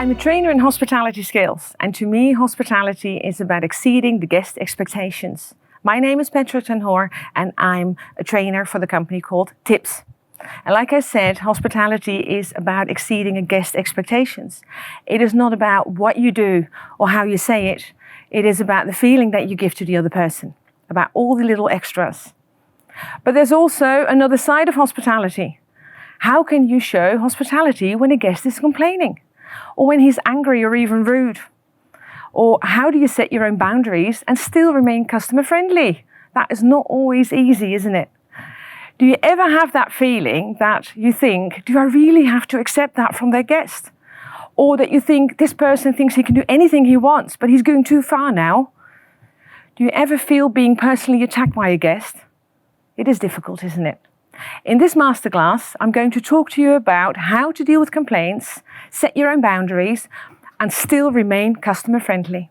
I'm a trainer in hospitality skills, and to me, hospitality is about exceeding the guest expectations. My name is Petra Hoor, and I'm a trainer for the company called Tips. And like I said, hospitality is about exceeding a guest expectations. It is not about what you do or how you say it. It is about the feeling that you give to the other person, about all the little extras. But there's also another side of hospitality. How can you show hospitality when a guest is complaining? Or when he's angry or even rude? Or how do you set your own boundaries and still remain customer friendly? That is not always easy, isn't it? Do you ever have that feeling that you think, do I really have to accept that from their guest? Or that you think this person thinks he can do anything he wants, but he's going too far now? Do you ever feel being personally attacked by a guest? It is difficult, isn't it? In this masterclass, I'm going to talk to you about how to deal with complaints, set your own boundaries, and still remain customer friendly.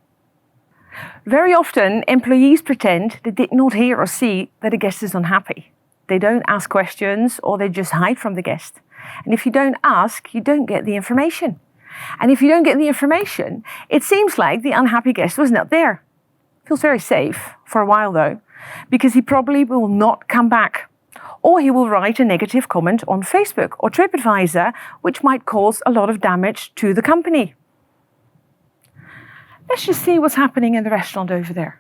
Very often, employees pretend they did not hear or see that a guest is unhappy. They don't ask questions or they just hide from the guest. And if you don't ask, you don't get the information. And if you don't get the information, it seems like the unhappy guest was not there. Feels very safe for a while though, because he probably will not come back. Or he will write a negative comment on Facebook or TripAdvisor, which might cause a lot of damage to the company. Let's just see what's happening in the restaurant over there.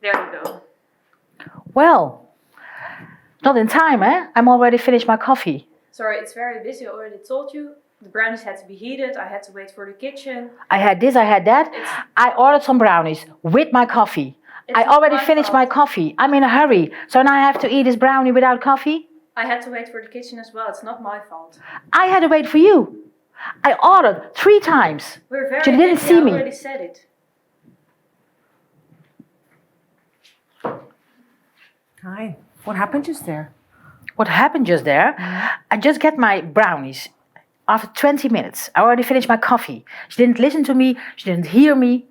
There you go. Well, not in time, eh? I'm already finished my coffee. Sorry, it's very busy. I already told you. The brownies had to be heated. I had to wait for the kitchen. I had this, I had that. I ordered some brownies with my coffee. I already finished my coffee. I'm in a hurry. So now I have to eat this brownie without coffee? I had to wait for the kitchen as well. It's not my fault. I had to wait for you. I ordered 3 times. We're very you didn't busy. see me. I already said it. Hi, what happened just there? What happened just there? I just get my brownies. After 20 minutes, I already finished my coffee. She didn't listen to me. She didn't hear me.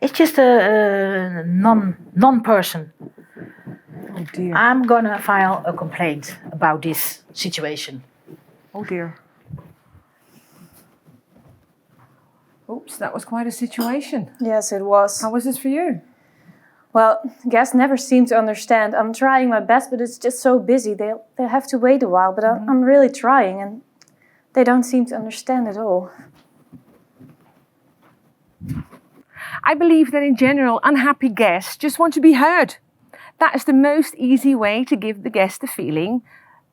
It's just a non-person. Oh dear. I'm gonna file a complaint about this situation. Oh dear. Oops, that was quite a situation. Yes, it was. How was this for you? Well, guests never seem to understand. I'm trying my best, but it's just so busy. They'll have to wait a while, but I'm really trying, and they don't seem to understand at all. I believe that in general, unhappy guests just want to be heard. That is the most easy way to give the guest the feeling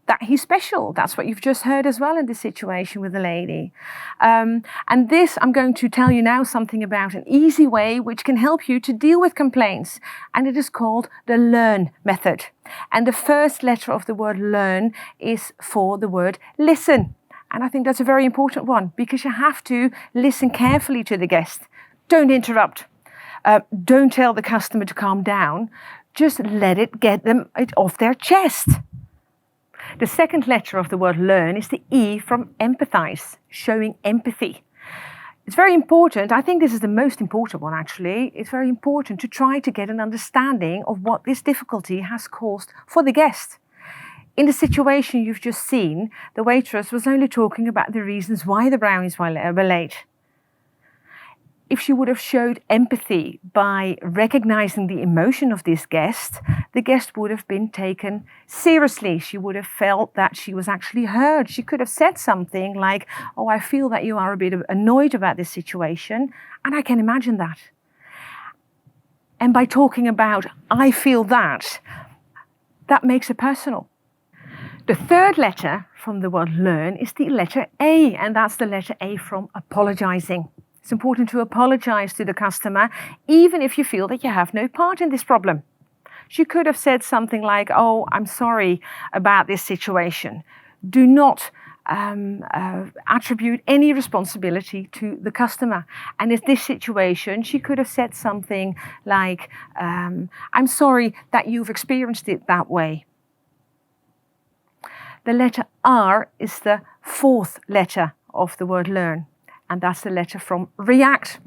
that he's special. That's what you've just heard as well in this situation with the lady. And this, I'm going to tell you now something about an easy way which can help you to deal with complaints. And it is called the LEARN method. And the first letter of the word learn is for the word listen. And I think that's a very important one because you have to listen carefully to the guest. Don't interrupt. Don't tell the customer to calm down. Just let it get them off their chest. The second letter of the word learn is the E from empathize, showing empathy. It's very important, I think this is the most important one actually, it's very important to try to get an understanding of what this difficulty has caused for the guest. In the situation you've just seen, the waitress was only talking about the reasons why the brownies were late. If she would have showed empathy by recognizing the emotion of this guest, the guest would have been taken seriously. She would have felt that she was actually heard. She could have said something like, oh, I feel that you are a bit annoyed about this situation, and I can imagine that. And by talking about, I feel that makes it personal. The third letter from the word learn is the letter A, and that's the letter A from apologizing. It's important to apologize to the customer, even if you feel that you have no part in this problem. She could have said something like, oh, I'm sorry about this situation. Do not attribute any responsibility to the customer. And in this situation, she could have said something like, I'm sorry that you've experienced it that way. The letter R is the fourth letter of the word learn. And that's the letter from react.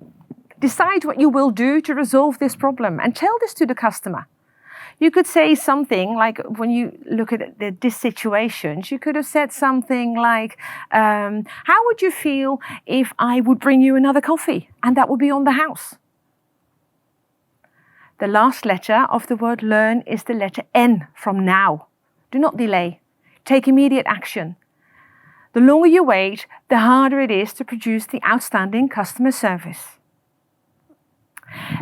Decide what you will do to resolve this problem and tell this to the customer. You could say something like, when you look at this situation, you could have said something like, how would you feel if I would bring you another coffee? And that would be on the house. The last letter of the word learn is the letter N from now. Do not delay. Take immediate action. The longer you wait, the harder it is to produce the outstanding customer service.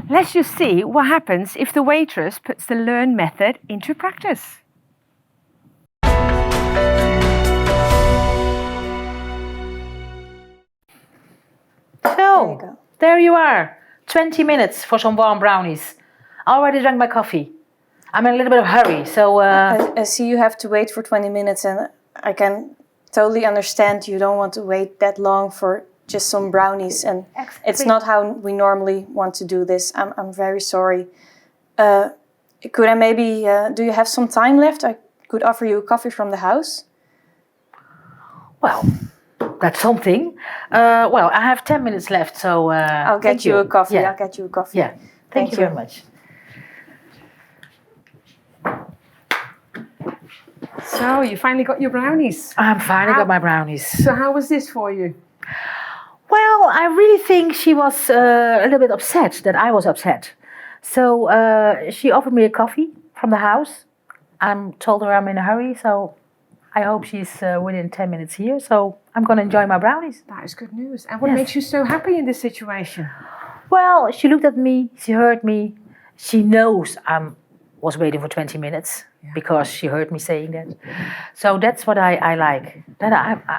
Let's just see what happens if the waitress puts the learn method into practice. So, there you are. 20 minutes for some warm brownies. Already drank my coffee. I'm in a little bit of a hurry, so... I see you have to wait for 20 minutes, and I can totally understand you don't want to wait that long for just some brownies, and it's not how we normally want to do this. I'm very sorry. Could I maybe... do you have some time left? I could offer you a coffee from the house. Well, that's something. Well, I have 10 minutes left, so... I'll get you a coffee. Yeah. I'll get you a coffee. Yeah, thank you very much. So, you finally got your brownies. I'm finally got my brownies. So how was this for you? Well, I really think she was a little bit upset that I was upset. So she offered me a coffee from the house. I told her I'm in a hurry, so I hope she's within 10 minutes here. So I'm going to enjoy my brownies. That is good news. And what makes you so happy in this situation? Well, she looked at me, she heard me. She knows I was waiting for 20 minutes because she heard me saying that. So that's what I like, that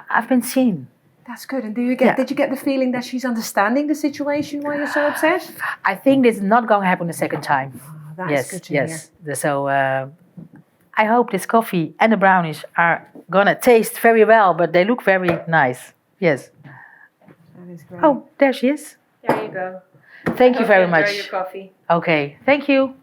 I've been seen. That's good. And did you get the feeling that she's understanding the situation why you're so upset? I think this is not going to happen the second time. Oh, that's good to hear. So I hope this coffee and the brownies are going to taste very well, but they look very nice. Yes. That is great. Oh, there she is. There you go. Thank you very much. Enjoy your coffee. Okay, thank you.